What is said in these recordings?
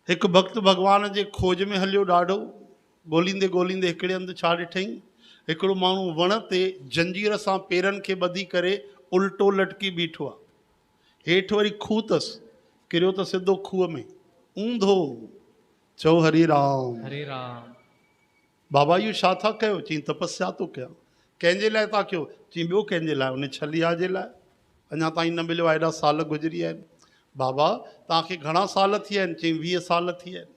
एक भक्त भगवान जे खोज में हलियो ॾाढो, ॻोल्हींदे ॻोल्हींदे हिकिड़े हंधि छा ॾिठईं, हिकिड़ो माण्हू वण ते जंजीर सां पेरनि खे ॿधी करे उल्टो लटकी बीठो आहे। हेठि वरी खूह अथसि, किरियो त सिधो खूह में ऊंधो। चओ हरे राम। हरे राम। बाबा इहो छा था कयो? चई तपस्या थो कयां। कंहिंजे लाइ था कयो? चई ॿियो कंहिंजे लाइ, उन छलिया जे लाइ। अञा ताईं न मिलियो, एॾा साल गुज़री विया आहिनि। बाबा तव्हांखे घणा साल थी विया आहिनि? चई 20 साल थी विया आहिनि।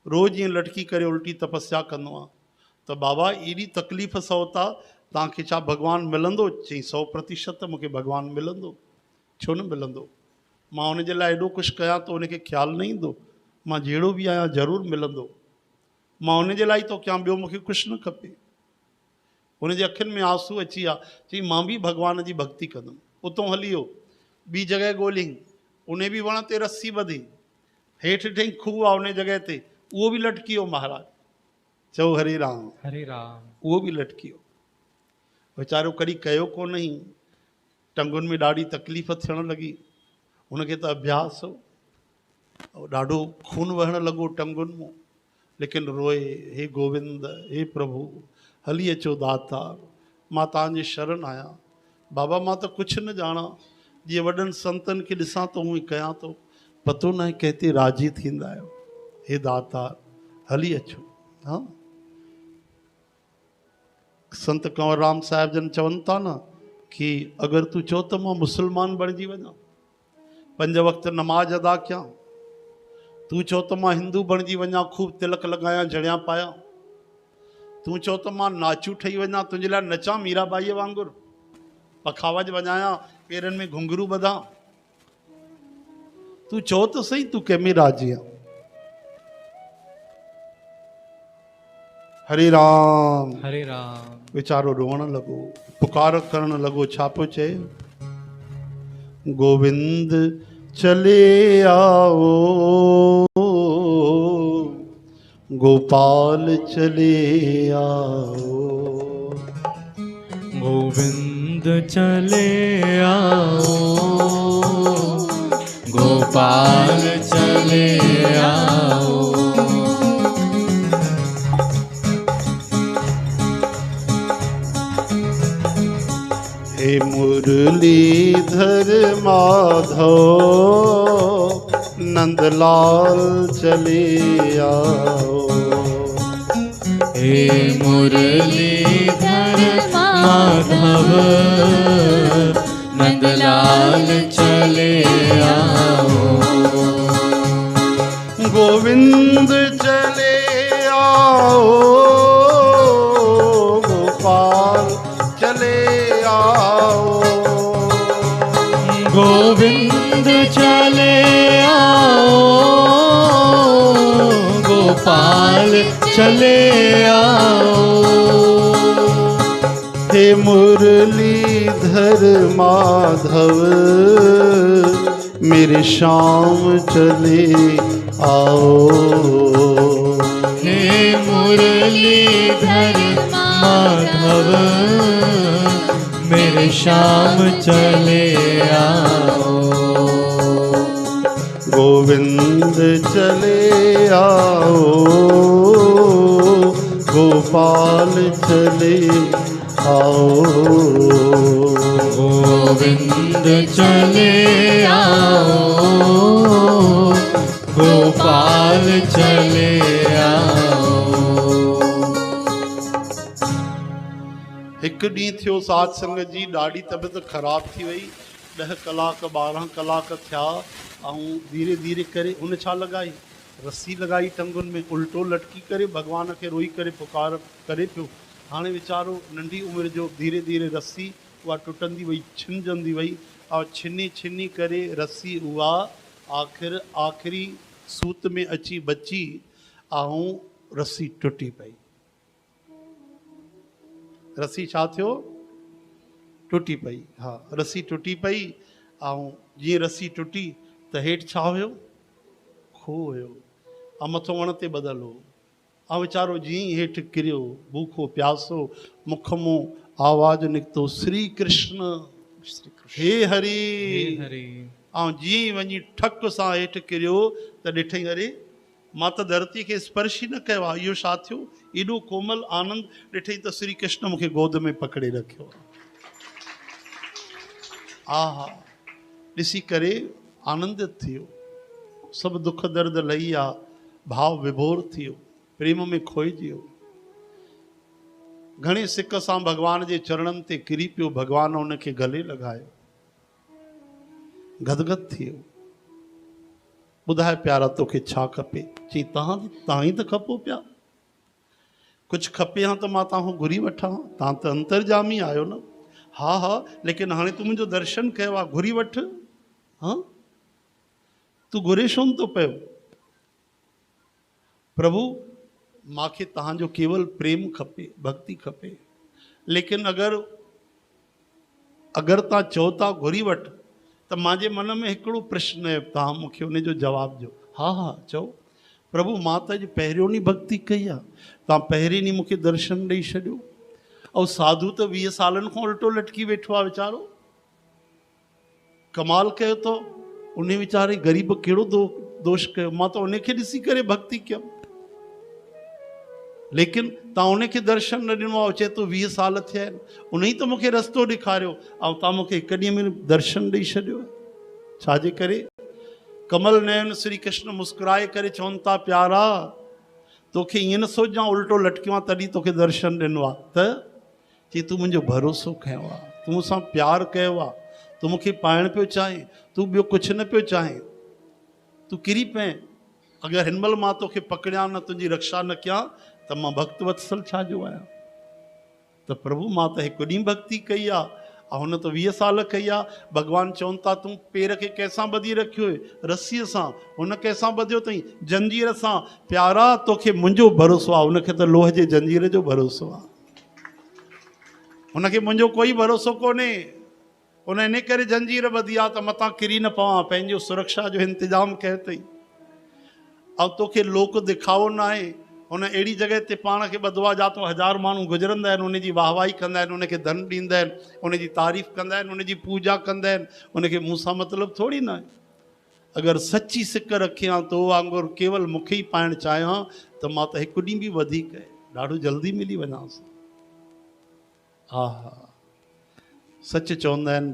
रोज़ ईअं लटकी करे उल्टी तपस्या कंदो आहे। त बाबा एॾी तकलीफ़ सहो था, तव्हांखे छा भॻवानु मिलंदो? चई 100% मूंखे भॻवानु मिलंदो। छो न मिलंदो? मां हुनजे लाइ एॾो कुझु कयां थो, उनखे ख़्यालु न ईंदो? मां जहिड़ो बि आहियां ज़रूरु मिलंदो। मां हुनजे लाइ थो कयां, ॿियो मूंखे कुझु न खपे। हुनजे अखियुनि में आंसू अची विया। चई मां बि भॻवान जी भक्ति कंदुमि। उतो हली वियो, ॿी जॻह ॻोल्हियईं, उन बि वण ते रस्सी ॿधी, हेठि ठही खूह आहे उन जॻह ते, उहो बि लटकी वियो महाराज। चओ हरे राम। हरे राम। उहो बि लटकी वियो। वीचारो कॾहिं कयो कोन हुई, टंगुनि में ॾाढी तकलीफ़ थियण लॻी। हुनखे त अभ्यास हो, ॾाढो खून वहण लॻो टंगुनि मां, लेकिन रोए, हे गोविंद, हे प्रभु, हली अचो दातार, मां तव्हांजे शरण आहियां। बाबा मां त कुझु न ॼाणा, जीअं वॾनि संतनि खे ॾिसां थो उअं कयां थो, पतो न आहे कंहिं ते राज़ी थींदा आहियो। हे दातार हली अचो। हाँ, संत कंवरराम साहिब जन चवनि था न कि अगरि तूं चओ त मां मुस्लमान बणिजी वञा, 5 वक़्त नमाज अदा कयां, तूं चओ त मां हिंदू बणिजी वञा, खूब तिलक लॻायां, जड़ियां पायां, तूं चओ त मां नाचू ठही वञा, तुंहिंजे लाइ नचां मीराबाईअ वांगुरु, पखावज वॼायां, पेरनि में घुंघरू ॿधां, तूं चओ त सही तूं कंहिंमें राज़ी आहे। हरे राम। हरे राम। वीचारो रोअण लॻो, पुकार करण लॻो। छा पियो चए? गोविंद चले आओ, गोपाल चले आओ, गोविंद चले आओ, गोपाल चले आओ। हे मुरलीधर माधव नंदलाल चले आओ, हे मुरलीधर माधव नंदलाल चले आओ। गोविंद चले आओ, गोपाल चले आओ, गोविंद चले आओ, गोपाल चले आओ। हे मुरलीधर माधव मेरे श्याम चले आओ, हे मुरलीधर माधव मेरे श्याम चले आओ। गोविंद चले आओ, गोपाल चले आओ, गोविंद चले आओ, गोपाल चले आओ। हिकु ॾींहुं थियो साध संगत जी, ॾाढी तबियत ख़राब थी वई। 10 कलाक 12 कलाक थिया ऐं धीरे धीरे करे उन छा लॻाई, रस्सी लॻाई टंगुनि में, उल्टो लटकी करे भॻवान खे रोई करे पुकार करे पियो। हाणे वीचारो नंढी उमिरि जो, धीरे धीरे रस्सी उहा टुटंदी वई, छिनजंदी वई, और छिनी छिनी करे रस्सी उहा आख़िरी सूत में अची बची ऐं रस्सी टुटी पई। रस्सी छा थियो? टुटी पई। हा, रस्सी टुटी पई ऐं जीअं रस्सी टुटी त हेठि छा हुयो? खूह हुयो ऐं मथो वण ते ॿधल हो। ऐं वीचारो जीअं हेठि किरियो, भूखो प्यासो, मुख मां आवाज़ निकितो, श्री कृष्ण हे हरि। ऐं जीअं ई वञी ठक सां हेठि किरियो त ॾिठई अरे मां त धरती खे स्पर्श ई न कयो आहे, इहो छा थियो? एॾो कोमल आनंद ॾिठई त श्री कृष्ण मूंखे गोद में पकड़े रखियो। आहा, ॾिसी करे आनंदित थियो, सभु दुख दर्द लही विया, भाव विभोर थियो, प्रेम में खोइजी वियो। घणे सिक सां भगवान जे चरणनि ते किरी पियो, भगवान उनखे गले लॻायो, गदगद थी वियो। ॿुधाए प्यारा तोखे छा खपे? चई तव्हां ई त खपो पिया, कुझु खपे हा त मां तव्हां खां घुरी वठां, तव्हां त अंतर्जामी आहियो न। हा हा, लेकिन हाणे तूं मुंहिंजो दर्शन कयो आहे, घुरी वठ। हाँ, तूं घुरे छो न थो पियो? प्रभु मांखे तव्हांजो केवल प्रेम खपे, भक्ति खपे, लेकिन अगरि तव्हां चओ था घुरी वठ त मुंहिंजे मन में हिकिड़ो प्रश्न आहे, तव्हां मूंखे उनजो जवाबु ॾियो। हा हा चओ। प्रभु मां त अॼु पहिरियों ॾींहुं भक्ति कई आहे, तव्हां पहिरें ॾींहुं मूंखे दर्शन ॾेई छॾियो, ऐं साधू त 20 सालनि खां उल्टो लटकी वेठो आहे वीचारो, कमाल कयो तो। उन वीचारे ग़रीब कहिड़ो दोष कयो? मां त उनखे ॾिसी करे भक्ति कयमि, लेकिन तव्हां उनखे दर्शन न ॾिनो आहे, चए तो 20 साल थिया आहिनि, उन ई त मूंखे रस्तो ॾेखारियो, ऐं तव्हां मूंखे हिकु ॾींहं में दर्शन ॾेई छॾियो। छाजे करे? कमल नयन श्री कृष्ण मुस्कुराए करे चवनि था, प्यारा तोखे ईअं न सोचां उल्टो लटकियो आहे तॾहिं तोखे दर्शन ॾिनो आहे, त चई तूं मुंहिंजो भरोसो खयो आहे, तूं मूंसां प्यारु कयो आहे, तूं मूंखे पाइण पियो चाहे, तूं ॿियो कुझु न पियो चाहे, तूं किरी पए। अगरि हिन महिल मां तोखे पकड़िया न, तुंहिंजी रक्षा न कयां, त मां भक्त वत्सल छाजो आहियां? त प्रभु मां त हिकु ॾींहुं भक्ति कई आहे, ऐं हुन त 20 साल कई आहे। भगवान चवनि था तूं पेर खे कंहिंसां ॿधी रखियो हुई? रसीअ सां। हुन कंहिंसां ॿधियो अथई? जंजीर सां। प्यारा तोखे मुंहिंजो भरोसो आहे, हुनखे त लोह जे जंजीर जो भरोसो आहे, हुनखे मुंहिंजो कोई भरोसो कोन्हे। हुन इन करे जंजीर ॿधी आहे त मतां किरी न पवां, पंहिंजो सुरक्षा जो इंतजाम कयो अथई। ऐं तोखे लोक दिखावो न आहे, हुन अहिड़ी जॻह ते पाण खे ॿधो आहे जातो 1000 माण्हू गुज़रंदा आहिनि, उनजी वाहवाही कंदा आहिनि, उनखे धन ॾींदा आहिनि, उनजी तारीफ़ कंदा आहिनि, उनजी पूजा कंदा आहिनि, उनखे मूंसां मतिलबु थोरी न आहे। अगरि सची सिक रखियां तो वांगुरु केवल मूंखे ई पाइणु चाहियां त मां त हिकु ॾींहुं बि वधीक ॾाढो जल्दी मिली वञांसि। हा हा, सच चवंदा आहिनि